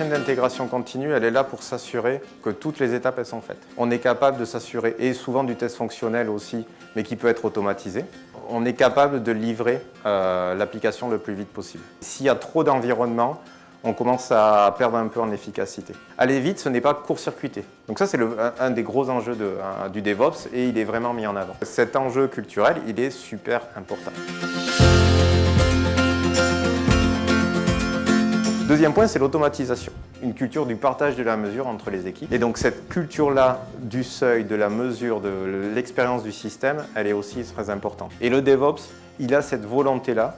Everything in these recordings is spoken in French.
chaîne d'intégration continue, elle est là pour s'assurer que toutes les étapes elles sont faites. On est capable de s'assurer, et souvent du test fonctionnel aussi, mais qui peut être automatisé. On est capable de livrer l'application le plus vite possible. S'il y a trop d'environnement, on commence à perdre un peu en efficacité. Aller vite, ce n'est pas court-circuiter. Donc ça, c'est un des gros enjeux du DevOps et il est vraiment mis en avant. Cet enjeu culturel, il est super important. Deuxième point, c'est l'automatisation. Une culture du partage de la mesure entre les équipes. Et donc cette culture-là du seuil, de la mesure, de l'expérience du système, elle est aussi très importante. Et le DevOps, il a cette volonté-là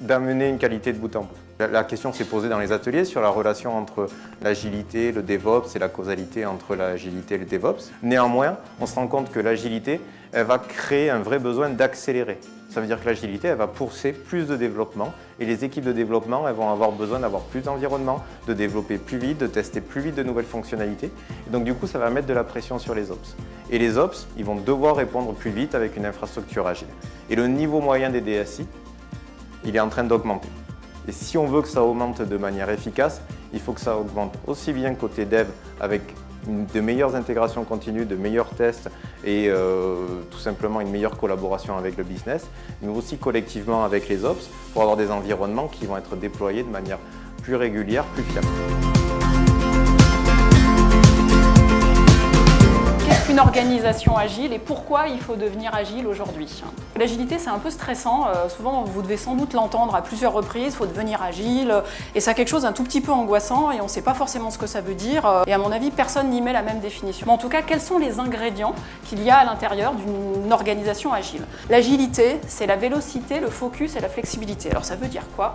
d'amener une qualité de bout en bout. La question s'est posée dans les ateliers sur la relation entre l'agilité, le DevOps et la causalité entre l'agilité et le DevOps. Néanmoins, on se rend compte que l'agilité, elle va créer un vrai besoin d'accélérer. Ça veut dire que l'agilité, elle va pousser plus de développement et les équipes de développement, elles vont avoir besoin d'avoir plus d'environnement, de développer plus vite, de tester plus vite de nouvelles fonctionnalités. Et donc du coup, ça va mettre de la pression sur les Ops. Et les Ops, ils vont devoir répondre plus vite avec une infrastructure agile. Et le niveau moyen des DSI, il est en train d'augmenter. Et si on veut que ça augmente de manière efficace, il faut que ça augmente aussi bien côté dev avec de meilleures intégrations continues, de meilleurs tests et tout simplement une meilleure collaboration avec le business, mais aussi collectivement avec les Ops pour avoir des environnements qui vont être déployés de manière plus régulière, plus fiable. Une organisation agile et pourquoi il faut devenir agile aujourd'hui. L'agilité, c'est un peu stressant. Souvent, vous devez sans doute l'entendre à plusieurs reprises, il faut devenir agile. Et c'est quelque chose d'un tout petit peu angoissant et on ne sait pas forcément ce que ça veut dire. Et à mon avis, personne n'y met la même définition. Mais en tout cas, quels sont les ingrédients qu'il y a à l'intérieur d'une organisation agile? L'agilité, c'est la vélocité, le focus et la flexibilité. Alors ça veut dire quoi?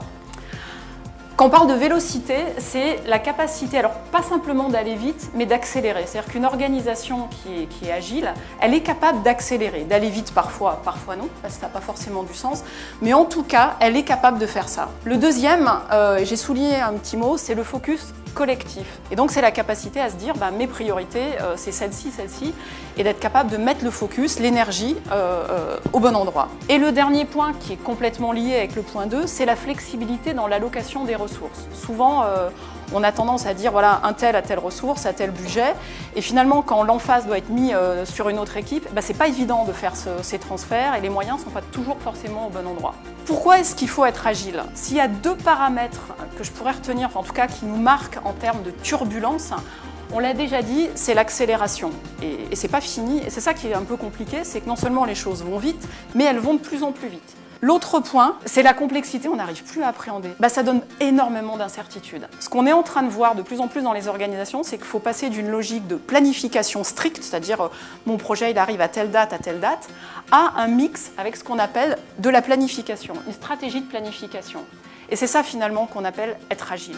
Quand on parle de vélocité, c'est la capacité, alors pas simplement d'aller vite, mais d'accélérer. C'est-à-dire qu'une organisation qui est agile, elle est capable d'accélérer, d'aller vite parfois, parfois non, parce que ça n'a pas forcément du sens, mais en tout cas, elle est capable de faire ça. Le deuxième, j'ai souligné un petit mot, c'est le focus collectif. Et donc c'est la capacité à se dire, mes priorités, c'est celle-ci, et d'être capable de mettre le focus, l'énergie au bon endroit. Et le dernier point qui est complètement lié avec le point 2, c'est la flexibilité dans l'allocation des ressources. Souvent, on a tendance à dire, voilà, un tel a telle ressource, a tel budget, et finalement, quand l'emphase doit être mis sur une autre équipe, c'est pas évident de faire ces transferts et les moyens ne sont pas toujours forcément au bon endroit. Pourquoi est-ce qu'il faut être agile? S'il y a deux paramètres que je pourrais retenir, enfin, en tout cas qui nous marquent en termes de turbulence, on l'a déjà dit, c'est l'accélération. Et c'est pas fini, et c'est ça qui est un peu compliqué, c'est que non seulement les choses vont vite, mais elles vont de plus en plus vite. L'autre point, c'est la complexité, on n'arrive plus à appréhender. Ça donne énormément d'incertitudes. Ce qu'on est en train de voir de plus en plus dans les organisations, c'est qu'il faut passer d'une logique de planification stricte, c'est-à-dire mon projet il arrive à telle date, à un mix avec ce qu'on appelle de la planification, une stratégie de planification. Et c'est ça finalement qu'on appelle être agile.